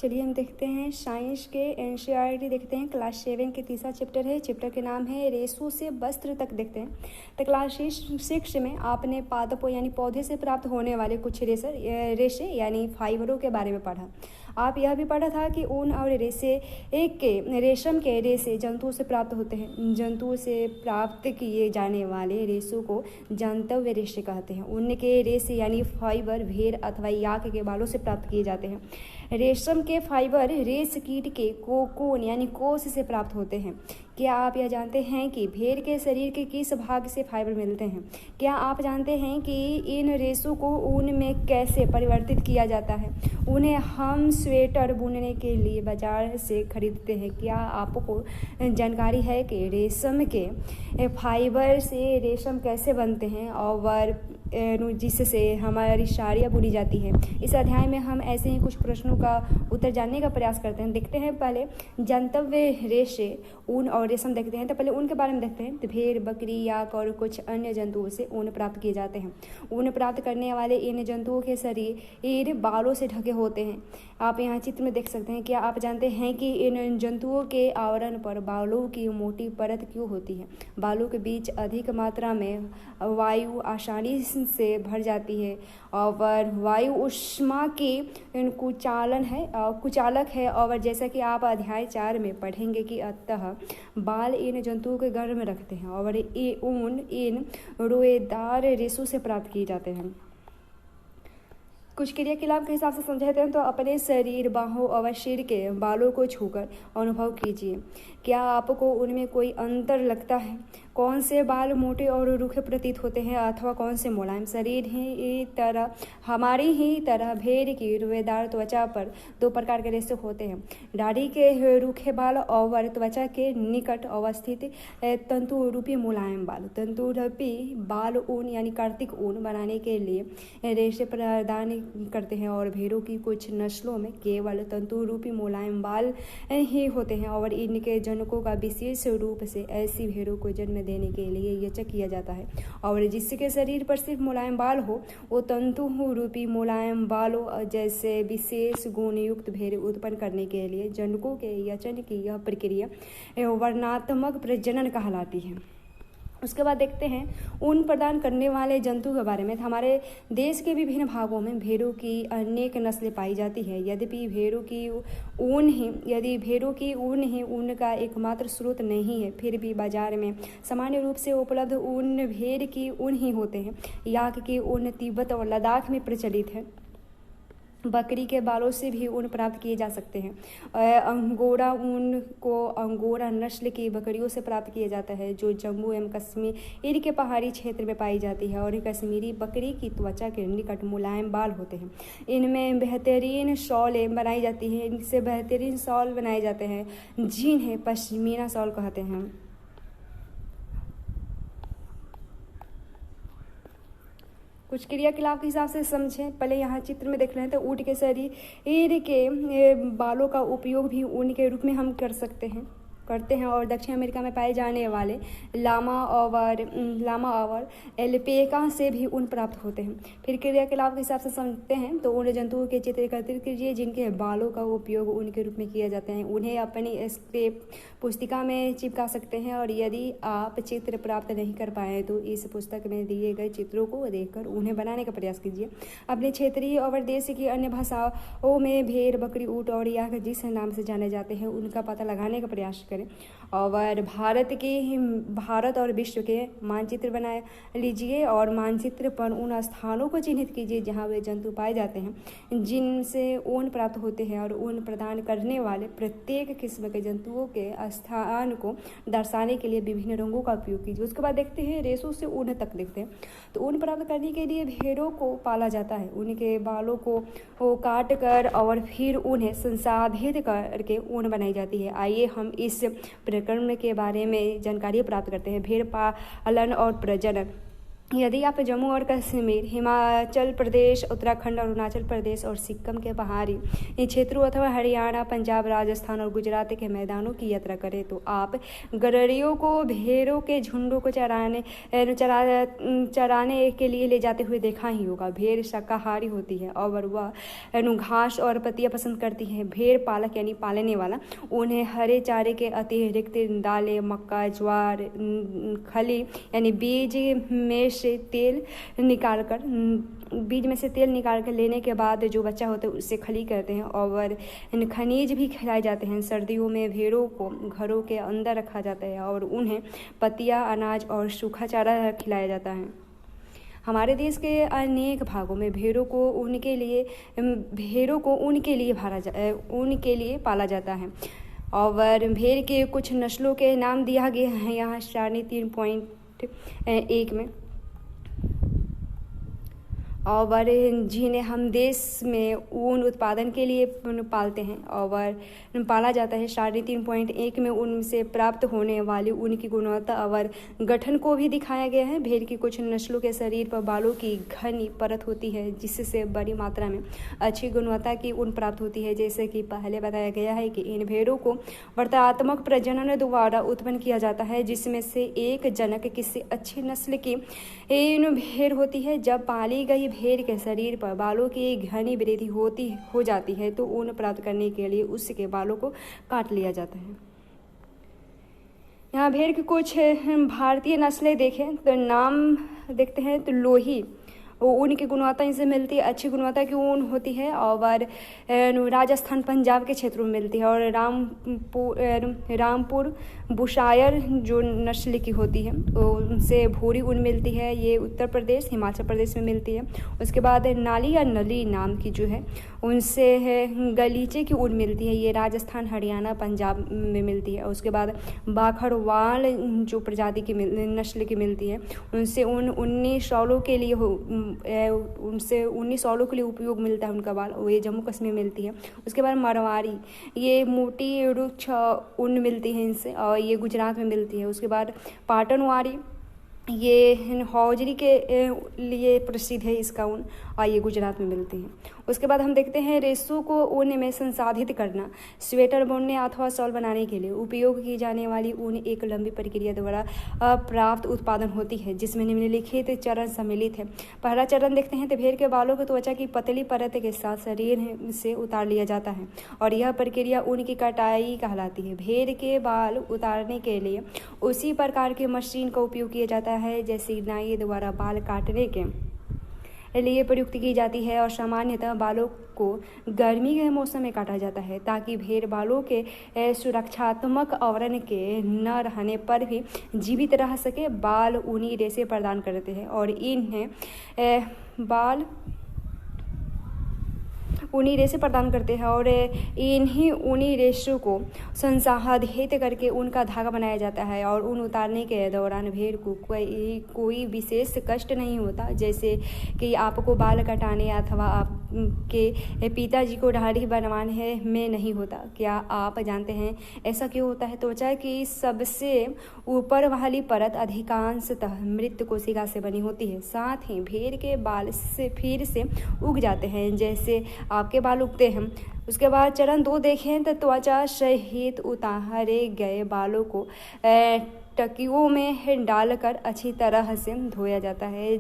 चलिए हम देखते हैं साइंस के एनसीईआरटी देखते हैं। क्लास 7 के तीसरा चैप्टर है। चैप्टर के नाम है रेशों से वस्त्र तक देखते हैं। तो क्लास 6 में आपने पादपों यानी पौधे से प्राप्त होने वाले कुछ रेशे यानी फाइबरों के बारे में पढ़ा। आप यह भी पढ़ा था कि ऊन और रेशम के रेशे जंतुओं से प्राप्त होते हैं। जंतुओं से प्राप्त किए जाने वाले रेशों को जंतव्य रेशे कहते हैं। ऊन के रेशे यानी फाइबर भेड़ अथवा याक के बालों से प्राप्त किए जाते हैं। रेशम के फाइबर रेश कीट के कोकून यानी कोश से प्राप्त होते हैं। क्या आप यह जानते हैं कि भेड़ के शरीर के किस भाग से फाइबर मिलते हैं? क्या आप जानते हैं कि इन रेशों को ऊन में कैसे परिवर्तित किया जाता है? उन्हें हम स्वेटर बुनने के लिए बाजार से खरीदते हैं। क्या आपको जानकारी है कि रेशम के फाइबर से रेशम कैसे बनते हैं और जिससे हमारी साड़ियाँ बुनी जाती है? इस अध्याय में हम ऐसे ही कुछ प्रश्नों का उत्तर जानने का प्रयास करते हैं। देखते हैं पहले जंतव्य रेशे ऊन और रेशम देखते हैं। तो पहले ऊन के बारे में देखते हैं। तो भेड़, बकरी, याक और कुछ अन्य जंतुओं से ऊन प्राप्त किए जाते हैं। ऊन प्राप्त करने वाले इन जंतुओं के शरीर बालों से ढके होते हैं। आप यहाँ चित्र में देख सकते हैं। क्या आप जानते हैं कि इन जंतुओं के आवरण पर बालों की मोटी परत क्यों होती है? बालों के बीच अधिक मात्रा में वायु आसानी से भर जाती है और वायु ऊष्मा की कुचालक है। और जैसा कि आप अध्याय 4 में पढ़ेंगे कि अतः बाल इन जंतुओं के गर्भ में रखते हैं और ऊन इन रोएदार रेशों से प्राप्त किए जाते हैं। कुछ क्रियाकलाप के हिसाब से समझाते हैं। तो अपने शरीर, बाहों और सिर के बालों को छूकर अनुभव कीजिए। क्या आपको उनमें कोई अंतर लगता है? कौन से बाल मोटे और रूखे प्रतीत होते हैं अथवा कौन से मुलायम? हमारी ही तरह भेड़ की रुएदार त्वचा पर 2 प्रकार के रेशे होते हैं। दाढ़ी के रूखे बाल और त्वचा के निकट अवस्थित तंतु रूपी मुलायम बाल। तंतु रूपी बाल ऊन यानी कार्तिक ऊन बनाने के लिए रेशे प्रदान करते हैं और भेड़ों की कुछ नस्लों में केवल तंतु रूपी मुलायम बाल ही होते हैं और इनके जनकों का विशेष रूप से ऐसी भेड़ों को जन्म देने के लिए यचक किया जाता है। और जिसके शरीर पर सिर्फ मुलायम बाल हो वो तंतु रूपी मुलायम बालों जैसे विशेष गुण युक्त भेड़ उत्पन्न करने के लिए जनकों के यचन की यह प्रक्रिया वर्णात्मक प्रजनन कहलाती है। उसके बाद देखते हैं ऊन प्रदान करने वाले जंतु के बारे में। हमारे देश के विभिन्न भागों में भेड़ों की अनेक नस्लें पाई जाती है। यदि भेड़ों की ऊन ही ऊन का एकमात्र स्रोत नहीं है, फिर भी बाजार में सामान्य रूप से उपलब्ध ऊन भेड़ की ऊन ही होते हैं। याक की ऊन तिब्बत और लद्दाख में प्रचलित है। बकरी के बालों से भी ऊन प्राप्त किए जा सकते हैं। अंगोरा ऊन को अंगोरा नस्ल की बकरियों से प्राप्त किया जाता है जो जम्मू एवं कश्मीर के पहाड़ी क्षेत्र में पाई जाती है। और कश्मीरी बकरी की त्वचा के निकट मुलायम बाल होते हैं। इनमें बेहतरीन शॉलें बनाई जाती हैं। इनसे बेहतरीन शॉल बनाए जाते हैं जिन्हें पश्मीना शॉल कहते हैं। कुछ क्रियाकलाप के हिसाब से समझें। पहले यहाँ चित्र में देख रहे हैं तो ऊँट के शरीर के बालों का उपयोग भी ऊन के रूप में हम करते हैं और दक्षिण अमेरिका में पाए जाने वाले लामा और एल्पेका से भी ऊन प्राप्त होते हैं। फिर क्रियाकलाप के हिसाब से समझते हैं तो ऊन जंतुओं के चित्र एकत्रित कीजिए जिनके बालों का उपयोग ऊन के रूप में किया जाता है। उन्हें अपनी स्क्रैप पुस्तिका में चिपका सकते हैं और यदि आप चित्र प्राप्त नहीं कर पाए तो इस पुस्तक में दिए गए चित्रों को देखकर उन्हें बनाने का प्रयास कीजिए। अपने क्षेत्रीय और देश की अन्य भाषाओं में भेड़, बकरी, ऊँट और याक जिस नाम से जाने जाते हैं उनका पता लगाने का प्रयास करें। और भारत और विश्व के मानचित्र बना लीजिए और मानचित्र पर उन स्थानों को चिन्हित कीजिए जहां वे जंतु पाए जाते हैं जिनसे ऊन प्राप्त होते हैं और ऊन प्रदान करने वाले प्रत्येक किस्म के जंतुओं के स्थान को दर्शाने के लिए विभिन्न रंगों का उपयोग कीजिए। उसके बाद देखते हैं रेशों से ऊन तक देखते हैं। तो ऊन प्राप्त करने के लिए भेड़ों को पाला जाता है। उनके बालों को काट कर और फिर उन्हें संसाधित करके ऊन बनाई जाती है। आइए हम इस प्रकरण के बारे में जानकारी प्राप्त करते हैं। भेड़ पालन और प्रजनन। यदि आप जम्मू और कश्मीर, हिमाचल प्रदेश, उत्तराखंड, अरुणाचल प्रदेश और सिक्किम के पहाड़ी क्षेत्रों अथवा हरियाणा, पंजाब, राजस्थान और गुजरात के मैदानों की यात्रा करें तो आप गडरियों को भेड़ों के झुंडों को चराने के लिए ले जाते हुए देखा ही होगा। भेड़ शाकाहारी होती है और वह घास और पत्तियां पसंद करती है। भेड़ पालक यानी पालने वाला उन्हें हरे चारे के अतिरिक्त दालें, मक्का, ज्वार, खली यानी बीज में से तेल निकाल कर लेने के बाद जो बच्चा होता है उससे खली करते हैं और खनिज भी खिलाए जाते हैं। सर्दियों में भेड़ों को घरों के अंदर रखा जाता है और उन्हें पत्तियां, अनाज और सूखा चारा खिलाया जाता है। हमारे देश के अनेक भागों में भेड़ों को ऊन के लिए पाला जाता है और भेड़ के कुछ नस्लों के नाम दिया गया है यहाँ श्रेणी 3.1 में, और जिन्हें हम देश में ऊन उत्पादन के लिए पालते हैं और पाला जाता है। श्रेणी 3.1 में ऊन से प्राप्त होने वाली ऊन की गुणवत्ता और गठन को भी दिखाया गया है। भेड़ की कुछ नस्लों के शरीर पर बालों की घनी परत होती है जिससे बड़ी मात्रा में अच्छी गुणवत्ता की ऊन प्राप्त होती है। जैसे कि पहले बताया गया है कि इन भेड़ों को वर्णात्मक प्रजनन द्वारा उत्पन्न किया जाता है जिसमें से एक जनक किसी अच्छी नस्ल की इन भेड़ होती है। जब पाली गई भेड़ के शरीर पर बालों की घनी वृद्धि हो जाती है तो ऊन प्राप्त करने के लिए उसके बालों को काट लिया जाता है। यहाँ भेड़ की कुछ भारतीय नस्लें देखें तो नाम देखते हैं तो लोही ऊन की गुणवत्ता इनसे मिलती है, अच्छी गुणवत्ता की ऊन होती है और राजस्थान, पंजाब के क्षेत्रों में मिलती है। और रामपुर बुशायर जो नस्ल की होती है उनसे भूरी ऊन मिलती है, ये उत्तर प्रदेश, हिमाचल प्रदेश में मिलती है। उसके बाद नाली या नली नाम की जो है उनसे है गलीचे की ऊन मिलती है, ये राजस्थान, हरियाणा, पंजाब में मिलती है। उसके बाद बाखरवाल जो प्रजाति की नस्ल की मिलती है उनसे ऊन 19 सालों के लिए उपयोग मिलता है उनका बाल, ये जम्मू कश्मीर में मिलती है। उसके बाद मरवाड़ी, ये मोटी रुक्ष ऊन मिलती है इनसे और ये गुजरात में मिलती है। उसके बाद पाटनवाड़ी, ये हौजरी के लिए प्रसिद्ध है इसका ऊन और ये गुजरात में मिलती है। उसके बाद हम देखते हैं रेशों को ऊन में संसाधित करना। स्वेटर बुनने अथवा शॉल बनाने के लिए उपयोग की जाने वाली ऊन एक लंबी प्रक्रिया द्वारा प्राप्त उत्पादन होती है जिसमें निम्नलिखित चरण सम्मिलित है। पहला चरण देखते हैं तो भेड़ के बालों को त्वचा की पतली परत के साथ शरीर से उतार लिया जाता है और यह प्रक्रिया ऊन की कटाई कहलाती है। भेड़ के बाल उतारने के लिए उसी प्रकार की मशीन का उपयोग किया जाता है जैसे नाई द्वारा बाल काटने के लिए प्रयुक्त की जाती है और सामान्यतः बालों को गर्मी के मौसम में काटा जाता है ताकि भेड़ बालों के सुरक्षात्मक आवरण के न रहने पर भी जीवित रह सके। बाल ऊनी रेशे प्रदान करते हैं और इन्हें ऊनी रेशे प्रदान करते हैं और इन्हीं ऊनी रेशों को संसाधित करके ऊन का धागा बनाया जाता है और ऊन उतारने के दौरान भेड़ को कोई विशेष कष्ट नहीं होता, जैसे कि आपको बाल कटाने अथवा आपके पिताजी को दाढ़ी बनवाने में नहीं होता। क्या आप जानते हैं ऐसा क्यों होता है? त्वचा की सबसे ऊपर वाली परत अधिकांशतः मृत कोशिका से बनी होती है। साथ ही भेड़ के बाल से फिर से उग जाते हैं जैसे आपके बाल उगते हैं। उसके बाद चरण 2 देखें तो त्वचा सहित उतारे गए बालों को टकियों में डालकर अच्छी तरह से धोया जाता है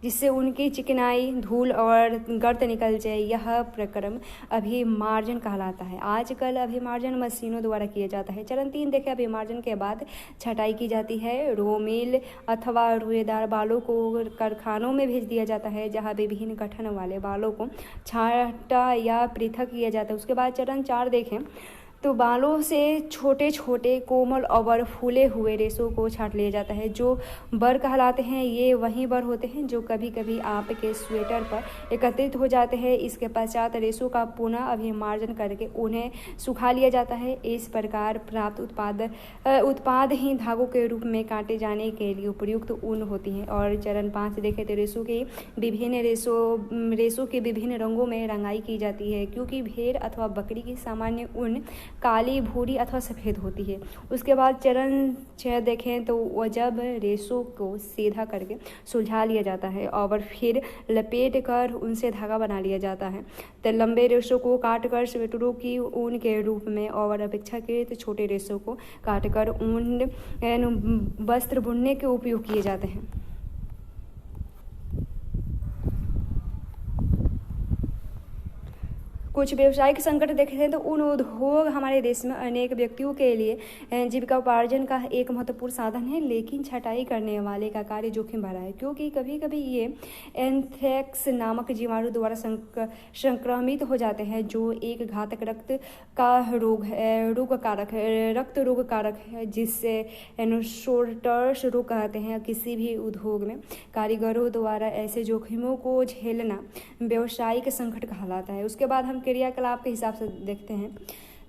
जिससे उनकी चिकनाई, धूल और गर्द निकल जाए। यह प्रक्रम अभिमार्जन कहलाता है। आजकल अभिमार्जन मशीनों द्वारा किया जाता है। चरण 3 देखें, अभिमार्जन के बाद छटाई की जाती है। रोमिल अथवा रुएदार बालों को कारखानों में भेज दिया जाता है जहां विभिन्न गठन वाले बालों को छांटा या पृथक किया जाता है। उसके बाद चरण 4 देखें तो बालों से छोटे छोटे कोमल और फूले हुए रेशों को छांट लिया जाता है जो बर कहलाते हैं। ये वही बर होते हैं जो कभी कभी आपके स्वेटर पर एकत्रित हो जाते हैं। इसके पश्चात रेशों का पुनः अभिमार्जन करके उन्हें सुखा लिया जाता है। इस प्रकार प्राप्त उत्पाद ही धागों के रूप में काटे जाने के लिए उपयुक्त ऊन होती है। और चरण 5 देखें तो रेशों की विभिन्न रंगों में रंगाई की जाती है क्योंकि भेड़ अथवा बकरी की सामान्य ऊन काली, भूरी अथवा सफ़ेद होती है। उसके बाद चरण 6 देखें तो वह जब रेशों को सीधा करके सुलझा लिया जाता है और फिर लपेट कर उनसे धागा बना लिया जाता है। तो लंबे रेशों को काटकर स्वेटरों की ऊन के रूप में और अपेक्षाकृत छोटे रेशों को काटकर ऊन वस्त्र बुनने के उपयोग किए जाते हैं। कुछ व्यवसायिक संकट देखते हैं तो उन उद्योग हमारे देश में अनेक व्यक्तियों के लिए जीविका उपार्जन का एक महत्वपूर्ण साधन है, लेकिन छटाई करने वाले का कार्य जोखिम भरा है, क्योंकि कभी कभी ये एंथ्रेक्स नामक जीवाणु द्वारा संक्रमित हो जाते हैं, जो एक घातक रक्त रोग कारक है, जिससे शोर्टर्स रोग कहते हैं। किसी भी उद्योग में कारीगरों द्वारा ऐसे जोखिमों को झेलना व्यवसायिक संकट कहलाता है। उसके बाद हम क्रियाकलाप के हिसाब से देखते हैं।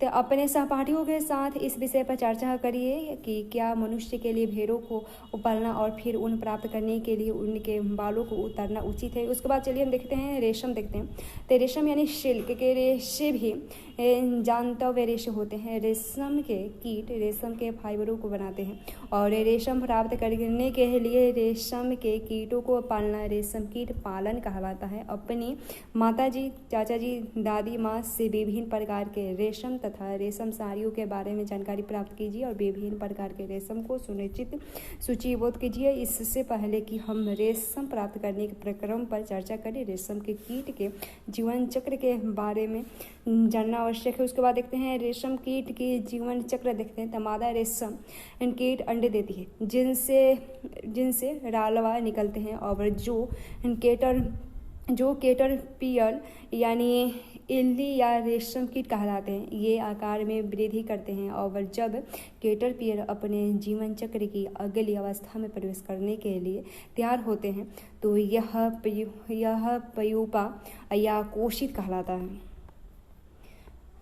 तो अपने सहपाठियों के साथ इस विषय पर चर्चा करिए कि क्या मनुष्य के लिए भेड़ों को पालना और फिर ऊन प्राप्त करने के लिए उनके बालों को उतारना उचित है। उसके बाद चलिए हम देखते हैं रेशम देखते हैं। तो रेशम यानी सिल्क के रेशे भी जानतव्य रेशे होते हैं। रेशम के कीट रेशम के फाइबरों को बनाते हैं और रेशम प्राप्त करने के लिए रेशम के कीटों को पालना रेशम कीट पालन कहलाता है। अपनी माताजी, चाचाजी, दादी माँ से विभिन्न प्रकार के रेशम तथा रेशम साड़ियों के बारे में जानकारी प्राप्त कीजिए और विभिन्न प्रकार के रेशम को सुनिश्चित सूचीबद्ध कीजिए। इससे पहले कि हम रेशम प्राप्त करने के प्रक्रम पर चर्चा करें, रेशम के कीट के जीवन चक्र के बारे में जानना आवश्यक है। उसके बाद देखते हैं रेशम कीट की जीवन चक्र देखते हैं। तो मादा रेशम कीट अंडे देती है, जिनसे लार्वा निकलते हैं और जो कैटरपिलर यानी इल्ली या रेशम कीट कहलाते हैं। ये आकार में वृद्धि करते हैं और जब कैटरपिलर अपने जीवन चक्र की अगली अवस्था में प्रवेश करने के लिए तैयार होते हैं तो यह प्यूपा या कोशित कहलाता है,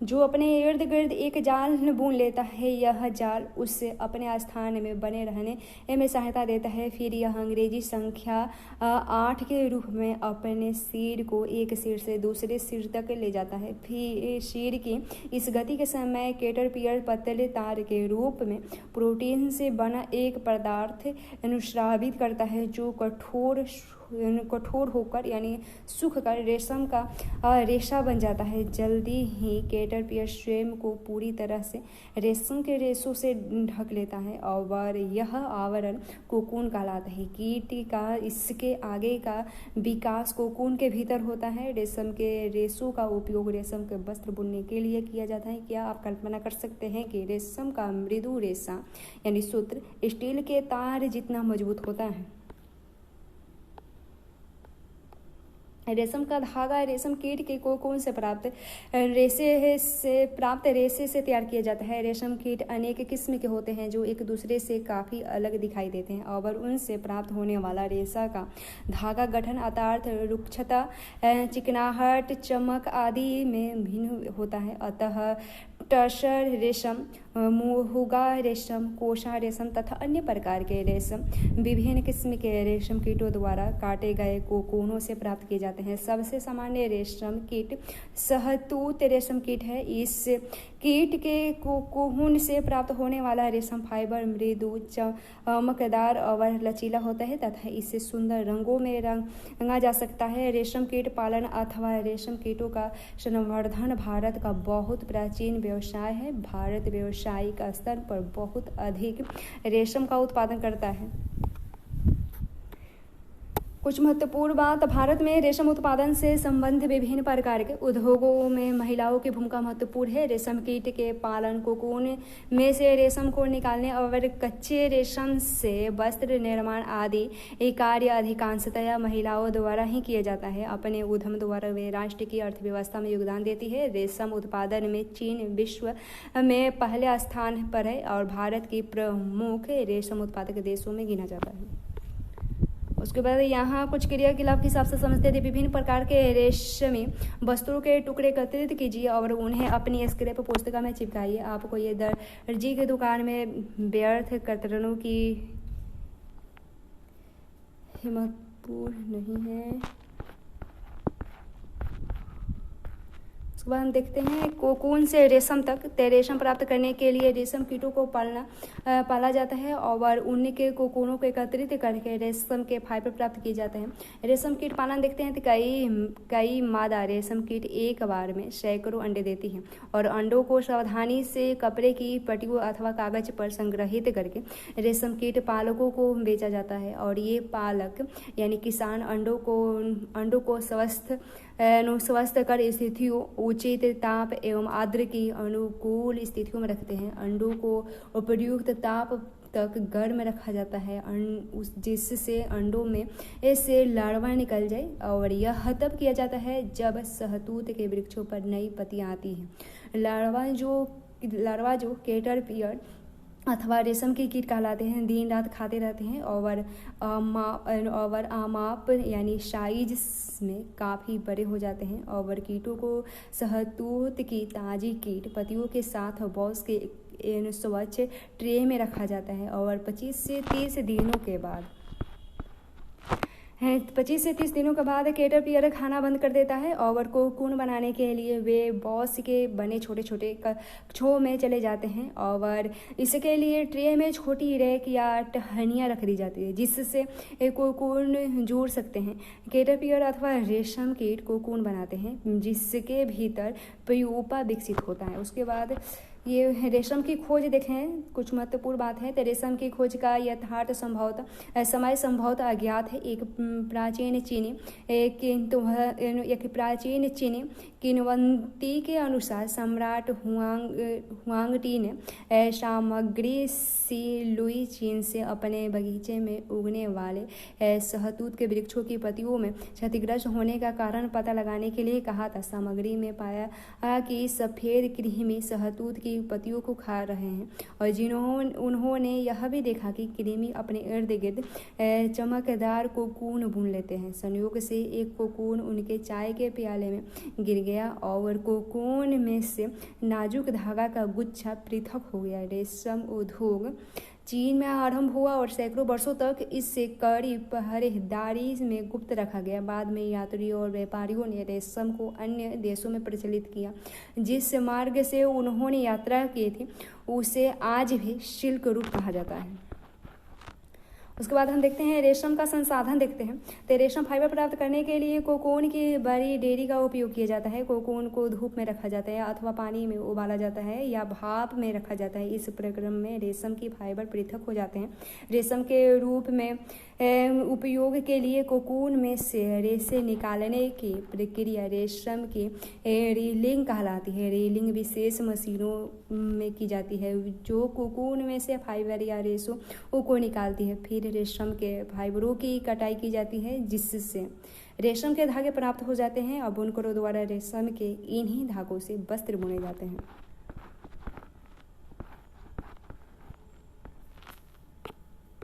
जो अपने इर्द गिर्द एक जाल बुन लेता है। यह जाल उससे अपने स्थान में बने रहने में सहायता देता है। फिर यह अंग्रेजी संख्या 8 के रूप में अपने सिर को एक सिर से दूसरे सिर तक ले जाता है। फिर सिर की इस गति के समय कैटरपिलर पतले तार के रूप में प्रोटीन से बना एक पदार्थ स्रावित करता है, जो कठोर होकर यानी सूख कर रेशम का रेशा बन जाता है। जल्दी ही कैटरपिलर स्वयं को पूरी तरह से रेशम के रेशों से ढक लेता है और यह आवरण कोकून कहलाता है। कीट का इसके आगे का विकास कोकून के भीतर होता है। रेशम के रेशों का उपयोग रेशम के वस्त्र बुनने के लिए किया जाता है। क्या आप कल्पना कर सकते हैं कि रेशम का मृदु रेशा यानी सूत्र स्टील के तार जितना मजबूत होता है। रेशम का धागा रेशम कीट के कोकून से प्राप्त रेशे से तैयार किया जाता है। रेशम कीट अनेक किस्म के होते हैं जो एक दूसरे से काफ़ी अलग दिखाई देते हैं और उनसे प्राप्त होने वाला रेशा का धागा गठन, अर्थात रुक्षता, चिकनाहट, चमक आदि में भिन्न होता है। अतः टसर रेशम, मुहुगा रेशम, कोशा रेशम तथा अन्य प्रकार के रेशम विभिन्न किस्म के रेशम कीटों द्वारा काटे गए कोकूनों से प्राप्त किए जाते हैं। सबसे सामान्य रेशम कीट शहतूत रेशम कीट है। इस कीट के कोकून से प्राप्त होने वाला रेशम फाइबर मृदु, चमकदार और लचीला होता है तथा इसे सुंदर रंगों में रंगा जा सकता है। रेशम कीट पालन अथवा रेशम कीटों का संवर्धन भारत का बहुत प्राचीन व्यवसाय है। भारत व्यावसायिक स्तर पर बहुत अधिक रेशम का उत्पादन करता है। कुछ महत्वपूर्ण बात, भारत में रेशम उत्पादन से संबंधित विभिन्न प्रकार के उद्योगों में महिलाओं की भूमिका महत्वपूर्ण है। रेशम कीट के पालन, कोकून में से रेशम को निकालने और कच्चे रेशम से वस्त्र निर्माण आदि कार्य अधिकांशतः महिलाओं द्वारा ही किया जाता है। अपने उद्यम द्वारा वे राष्ट्र की अर्थव्यवस्था में योगदान देती है। रेशम उत्पादन में चीन विश्व में पहले स्थान पर है और भारत की प्रमुख रेशम उत्पादक देशों में गिना जाता है। उसके बाद यहाँ कुछ क्रियाकलाप के हिसाब से समझते थे। विभिन्न प्रकार के रेशमी वस्तुओं के टुकड़े एकत्रित कीजिए और उन्हें अपनी स्क्रैप पुस्तिका में चिपकाइए। आपको ये दर्जी की दुकान में व्यर्थ कतरनों की हिम्मतपूर्ण नहीं है। उसके बाद हम देखते हैं कोकून से रेशम तक। रेशम प्राप्त करने के लिए रेशम कीटों को पाला जाता है और उन के कोकूनों को एकत्रित करके रेशम के फाइबर प्राप्त किए जाते हैं। रेशम कीट पालन देखते हैं तो कई मादा रेशम कीट एक बार में सैकड़ों अंडे देती हैं और अंडों को सावधानी से कपड़े की पट्टियों अथवा कागज पर संग्रहित करके रेशम कीट पालकों को बेचा जाता है। और ये पालक यानी किसान अंडों को स्वस्थ कर स्थितियों, उचित ताप एवं आर्द्र की अनुकूल स्थितियों में रखते हैं। अंडों को उपयुक्त ताप तक गर्म रखा जाता है जिससे अंडों में से लार्वा निकल जाए और यह तब किया जाता है जब शहतूत के वृक्षों पर नई पत्तियां आती हैं। लार्वा जो कैटरपिलर अथवा रेशम के कीट कहलाते हैं दिन रात खाते रहते हैं और आमाप यानी साइज में काफ़ी बड़े हो जाते हैं और कीटों को शहतूत की ताज़ी कीट पत्तियों के साथ बॉक्स के स्वच्छ ट्रे में रखा जाता है और 25 से 30 दिनों के बाद कैटरपिलर खाना बंद कर देता है और कोकून बनाने के लिए वे बॉस के बने छोटे छोटे कक्षों में चले जाते हैं और इसके लिए ट्रे में छोटी रैक या टहनियाँ रख दी जाती है जिससे कोकून जोड़ सकते हैं। कैटरपिलर अथवा रेशम कीट कोकून बनाते हैं जिसके भीतर प्यूपा विकसित होता है। उसके बाद ये रेशम की खोज देखें, कुछ महत्वपूर्ण बात है। तो रेशम की खोज का यथार्थ समय संभवतः अज्ञात है। एक प्राचीन चीनी किंवदंती के अनुसार सम्राट हुआंगटी ने सामग्री सी लुई चीन से अपने बगीचे में उगने वाले शहतूत के वृक्षों की पत्तियों में क्षतिग्रस्त होने का कारण पता लगाने के लिए कहा था। सामग्री में पाया कि सफ़ेद कृमि शहतूत की पत्तियों को खा रहे हैं और उन्होंने यह भी देखा कि कृमि अपने इर्द गिर्द चमकदार कोकून बुन लेते हैं। संयोग से एक कोकून उनके चाय के प्याले में गिर गया और कोकून में से नाजुक धागा का गुच्छा पृथक हो गया। रेशम उद्योग चीन में आरंभ हुआ और सैकड़ों वर्षों तक इससे कड़ी पहरेदारी में गुप्त रखा गया। बाद में यात्रियों और व्यापारियों ने रेशम को अन्य देशों में प्रचलित किया। जिस मार्ग से उन्होंने यात्रा की थी उसे आज भी सिल्क रूट कहा जाता है। उसके बाद हम देखते हैं रेशम का संसाधन देखते हैं। तो रेशम फाइबर प्राप्त करने के लिए कोकून की बड़ी डेयरी का उपयोग किया जाता है। कोकून को धूप में रखा जाता है अथवा पानी में उबाला जाता है या भाप में रखा जाता है। इस प्रक्रम में रेशम की फाइबर पृथक हो जाते हैं। रेशम के रूप में उपयोग के लिए कोकून में से रेशे निकालने की प्रक्रिया रेशम की रीलिंग कहलाती है। रीलिंग विशेष मशीनों में की जाती है जो कोकून में से फाइबर या रेशों को निकालती है। फिर रेशम के फाइबरों की कटाई की जाती है जिससे रेशम के धागे प्राप्त हो जाते हैं और बुनकरों द्वारा रेशम के इन्हीं धागों से वस्त्र बुने जाते हैं।